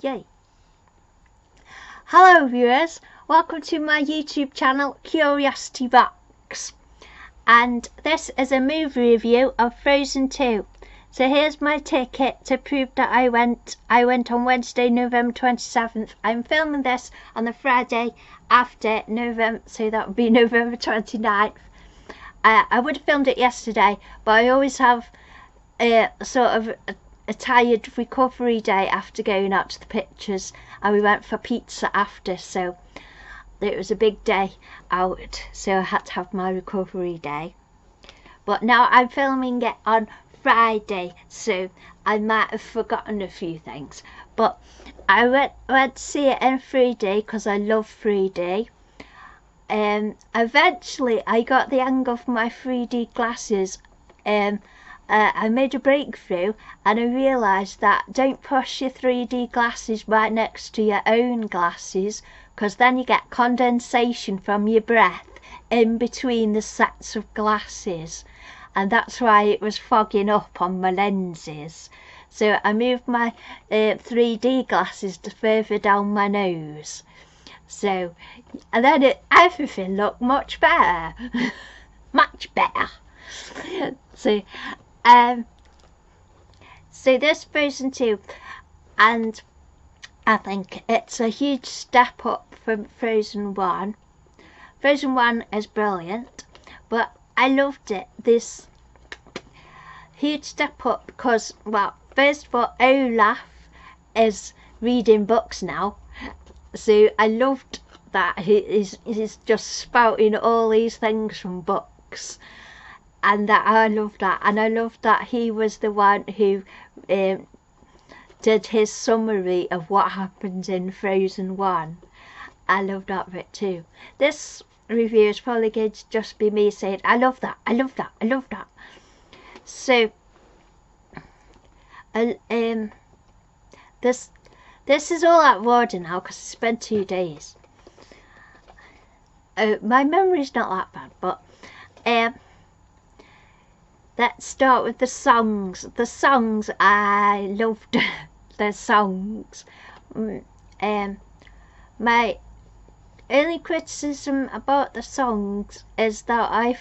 Yay! Hello viewers, welcome to my YouTube channel Curiosity Box, and this is a movie review of Frozen 2. So here's my ticket to prove that I went on Wednesday, November 27th. I'm filming this on the Friday after November, so that would be November 29th. I would have filmed it yesterday, but I always have a tired recovery day after going out to the pictures, and we went for pizza after, so it was a big day out, so I had to have my recovery day. But now I'm filming it on Friday, so I might have forgotten a few things, but I went to see it in 3D because I love 3D. Eventually I got the hang of my 3D glasses. I made a breakthrough and I realised that don't push your 3D glasses right next to your own glasses, because then you get condensation from your breath in between the sets of glasses, and that's why it was fogging up on my lenses. So I moved my 3D glasses to further down my nose. So, and then everything looked much better. Much better. So this Frozen 2, and I think it's a huge step up from Frozen 1. Frozen 1 is brilliant, but I loved it. This huge step up because, well, first of all, Olaf is reading books now, so I loved that he's just spouting all these things from books. And that I love that, and I love that he was the one who did his summary of what happens in Frozen 1. I love that bit too. This review is probably going to just be me saying, I love that, I love that, I love that. So, this is all out of order now because it's been 2 days. My memory's not that bad, but let's start with the songs. The songs, I loved the songs. My only criticism about the songs is that I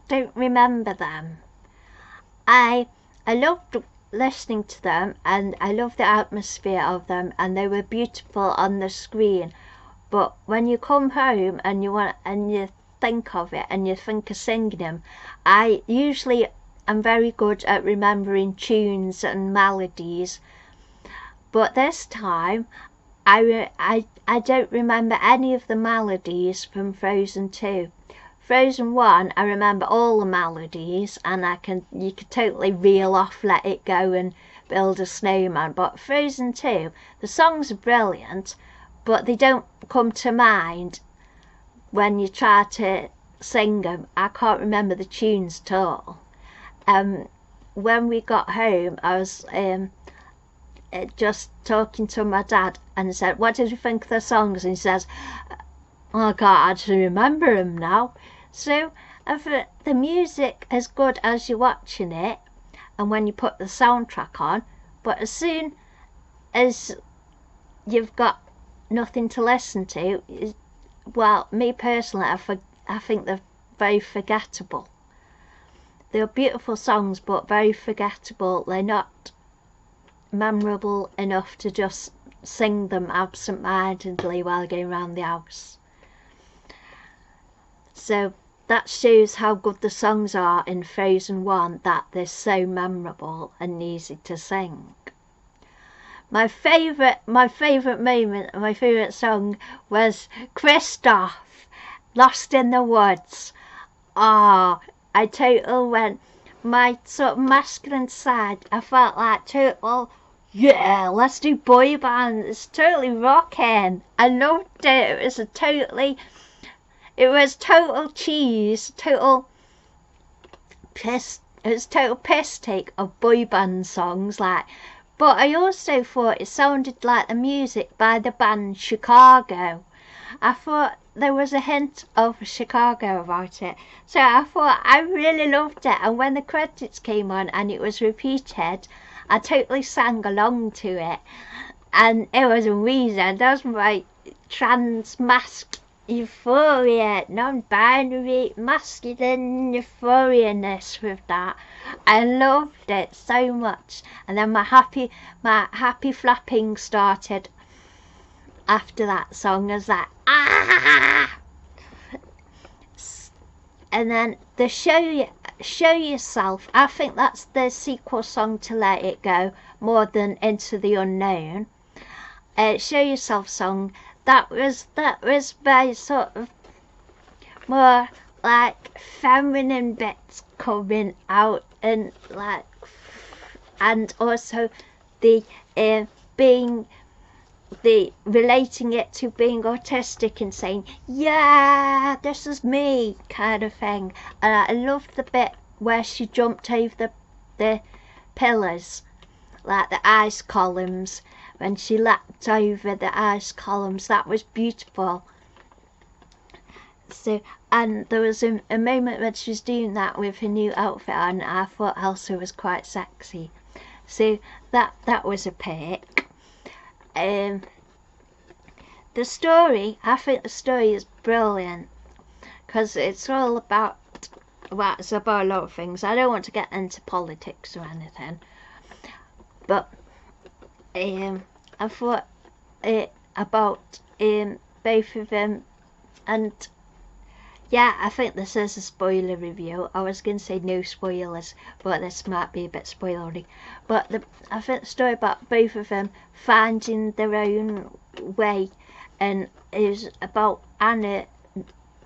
don't remember them. I loved listening to them, and I loved the atmosphere of them, and they were beautiful on the screen. But when you come home and you think of it and you think of singing them, I usually I'm very good at remembering tunes and melodies, but this time I don't remember any of the melodies from Frozen 2. Frozen 1 I remember all the melodies, and you could totally reel off Let It Go and Build a Snowman, but Frozen 2, the songs are brilliant, but they don't come to mind when you try to sing them. I can't remember the tunes at all. When we got home, I was just talking to my dad and said, what did you think of the songs? And he says, oh, I can't actually remember them now. So the music is good as you're watching it and when you put the soundtrack on, but as soon as you've got nothing to listen to, well, me personally, I think they're very forgettable. They're beautiful songs, but very forgettable. They're not memorable enough to just sing them absent-mindedly while going around the house. So that shows how good the songs are in Frozen 1, that they're so memorable and easy to sing. My favourite moment, my favourite song was Kristoff, Lost in the Woods. Ah, I totally went, my sort of masculine side, I felt like total, yeah, let's do boy band, it's totally rocking. I loved it. It was total cheese, total piss, it was total piss take of boy band songs, like, but I also thought it sounded like the music by the band Chicago. I thought there was a hint of Chicago about it, so I thought I really loved it, and when the credits came on and it was repeated, I totally sang along to it. and it was amazing. That was my trans mask euphoria, non-binary masculine euphorianess with that. I loved it so much. And then my happy flapping started after that song. I was like, ah! And then the Show Yourself, I think that's the sequel song to Let It Go, more than Into the Unknown. Show Yourself song, that was very sort of more like feminine bits coming out, and like, and also the being the relating it to being autistic and saying, yeah, this is me, kind of thing. And I loved the bit where she jumped over the pillars, like the ice columns, when she leapt over the ice columns. That was beautiful. So, and there was a moment when she was doing that with her new outfit on, and I thought Elsa was quite sexy. So that was a pick. The story, I think the story is brilliant, because it's all about, well, it's about a lot of things. I don't want to get into politics or anything, but I thought about both of them, and yeah, I think this is a spoiler review. I was going to say no spoilers, but this might be a bit spoilery. But I think the story about both of them finding their own way, and is about Anna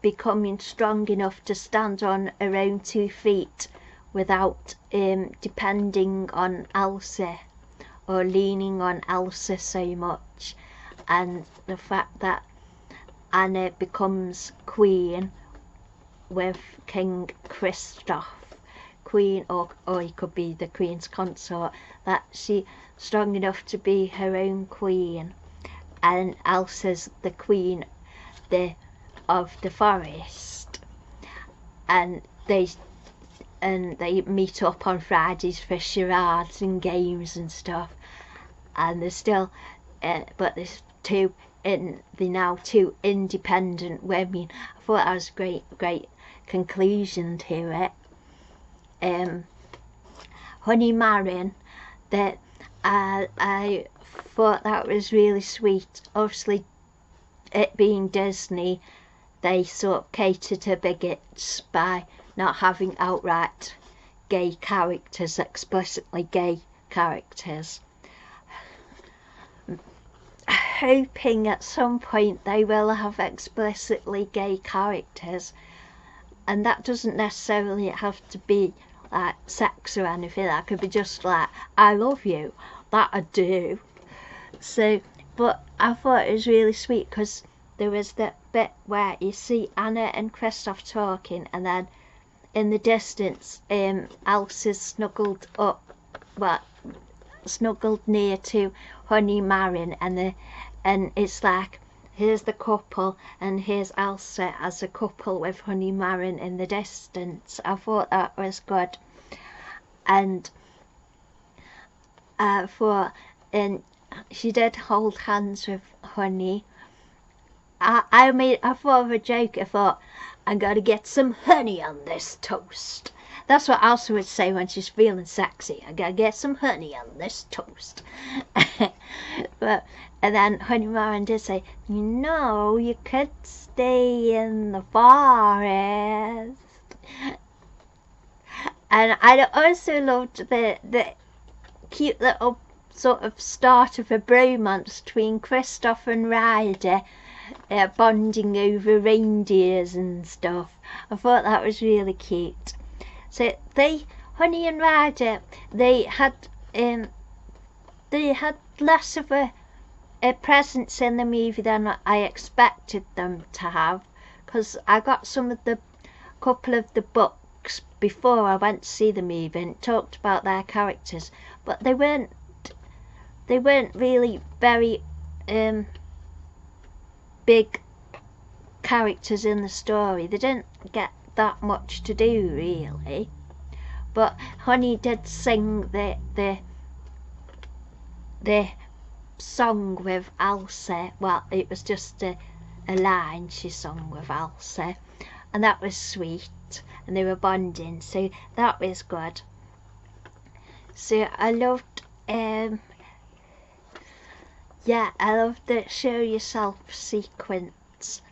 becoming strong enough to stand on her own 2 feet without depending on Elsa or leaning on Elsa so much, and the fact that Anna becomes queen with King Kristoff, queen, or he could be the queen's consort, that she's strong enough to be her own queen, and Elsa's the queen of the forest, and they meet up on Fridays for charades and games and stuff, and there's still but there's they're now 2 independent women. I thought that was a great conclusion to it. Honey Marin, that I thought that was really sweet. Obviously, it being Disney, they sort of cater to bigots by not having outright gay characters, explicitly gay characters. Hoping at some point they will have explicitly gay characters, and that doesn't necessarily have to be like sex or anything. That could be just like, I love you, that I do. So, but I thought it was really sweet, because there was that bit where you see Anna and Kristoff talking, and then in the distance Elsa's snuggled near to Honey Marin, and it's like, here's the couple, and here's Elsa as a couple with Honey Marin in the distance. I thought that was good, and I thought, and she did hold hands with Honey. I thought of a joke. I thought, I gotta get some honey on this toast. That's what Elsa would say when she's feeling sexy. I gotta get some honey on this toast. And then Honey Marin did say, you could stay in the forest. And I also loved the cute little sort of start of a bromance between Kristoff and Ryder, bonding over reindeers and stuff. I thought that was really cute. So Honey and Ryder, they had less of a presence in the movie than I expected them to have, because I got couple of the books before I went to see the movie, and talked about their characters, but they weren't really very big characters in the story. They didn't get that much to do, really. But Honey did sing the song with Elsie. Well, it was just a line she sung with Elsie, and that was sweet, and they were bonding, so that was good. So I loved I loved the show yourself sequence,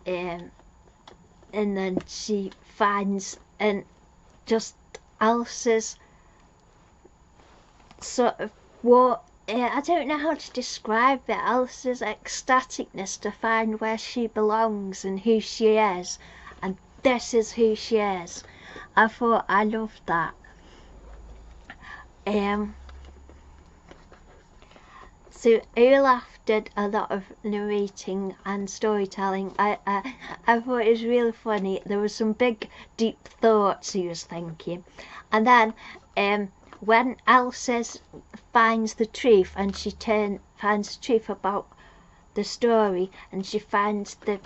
and then she finds, and just Elsie's sort of what I don't know how to describe it. Elsie's ecstaticness to find where she belongs and who she is, and this is who she is. I thought I loved that. So Olaf did a lot of narrating and storytelling. I thought it was really funny. There was some big, deep thoughts he was thinking, and then when Elsa finds the truth, and she finds the truth about the story, and she finds the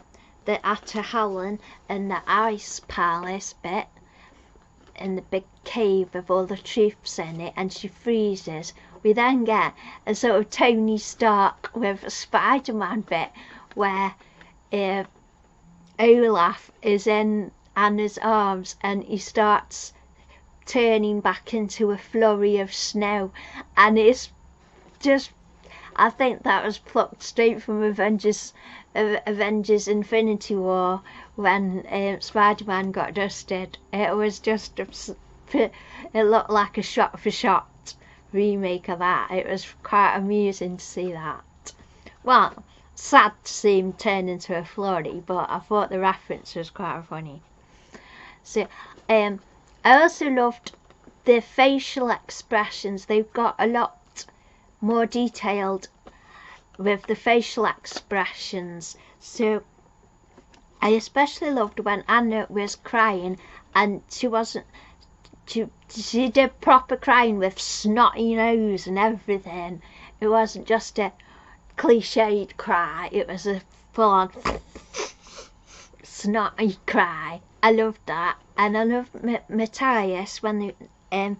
Atahallan and the ice palace bit in the big cave with all the truths in it, and she freezes. We then get a sort of Tony Stark with a Spider-Man bit where Olaf is in Anna's arms and he starts turning back into a flurry of snow, and it's just, I think that was plucked straight from Avengers Infinity War when Spider-Man got dusted. It was just it looked like a shot for shot remake of that. It was quite amusing to see that. Well, sad to see him turn into a flurry, but I thought the reference was quite funny. So I also loved the facial expressions. They've got a lot more detailed with the facial expressions. So I especially loved when Anna was crying, and she did proper crying with snotty nose and everything. It wasn't just a cliched cry, it was a full-on snotty cry. I loved that. And I loved Matthias when and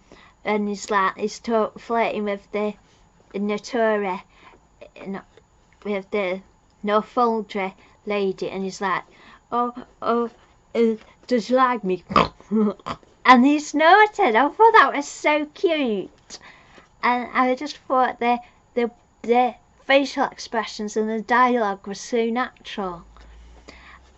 he's flirting with the Natura, with the Northuldra lady, and he's like, does you like me? And he snorted. I thought that was so cute, and I just thought the facial expressions and the dialogue was so natural.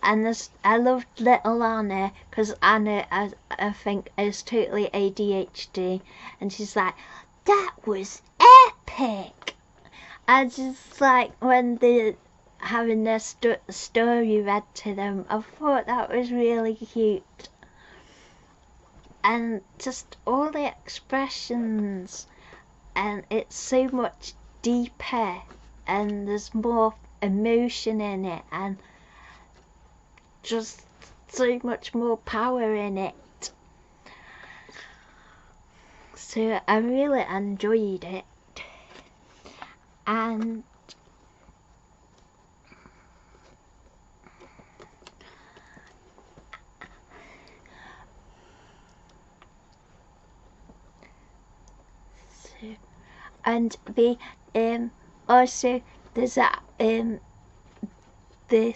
And I loved little Anna, because Anna, I think, is totally ADHD, and she's like, that was epic. And just like when they're having their story read to them, I thought that was really cute. And just all the expressions, and it's so much deeper, and there's more emotion in it, and just so much more power in it. So I really enjoyed it. And the also there's that the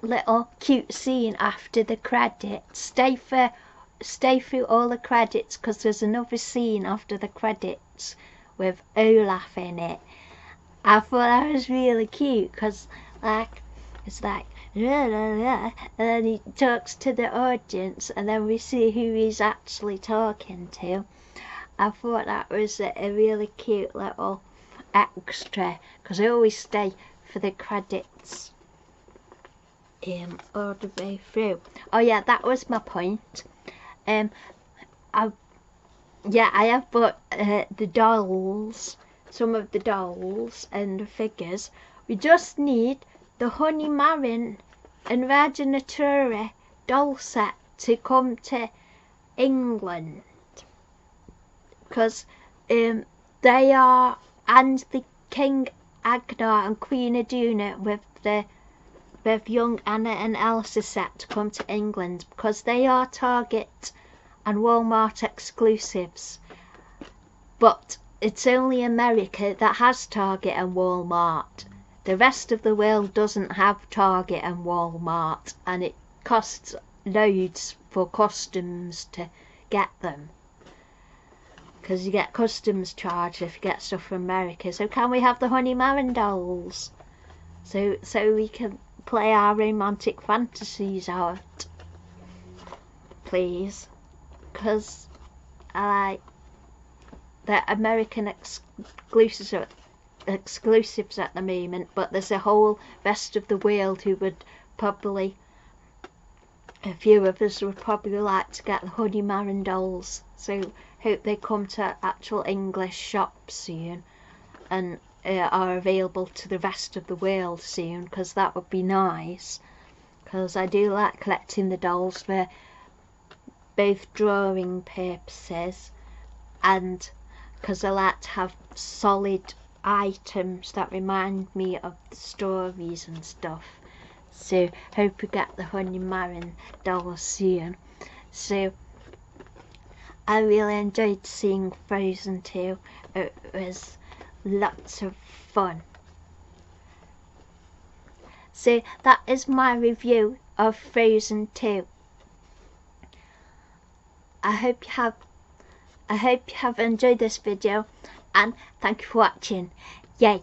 little cute scene after the credits. Stay through all the credits, because there's another scene after the credits with Olaf in it. I thought that was really cute, because it's like and then he talks to the audience, and then we see who he's actually talking to. I thought that was a really cute little extra, because I always stay for the credits all the way through. Oh yeah, that was my point. I have bought the dolls, some of the dolls and the figures. We just need the Honey Marin and Raja Natura doll set to come to England, because they are, and the King Agnar and Queen Aduna with young Anna and Elsa set to come to England, because they are Target and Walmart exclusives. But it's only America that has Target and Walmart. The rest of the world doesn't have Target and Walmart, and it costs loads for customs to get them. Because you get customs charged if you get stuff from America. So can we have the Honey Marandolls? So we can play our romantic fantasies out, please. Because I like the American exclusives at the moment, but there's a whole rest of the world who would probably, a few of us would probably like to get the Honey Marandolls. So hope they come to actual English shops soon and are available to the rest of the world soon, because that would be nice. Because I do like collecting the dolls for both drawing purposes and because I like to have solid items that remind me of the stories and stuff. So hope we get the Honey Marandolls soon. So I really enjoyed seeing Frozen 2. It was lots of fun. So that is my review of Frozen 2. I hope you have enjoyed this video, and thank you for watching. Yay!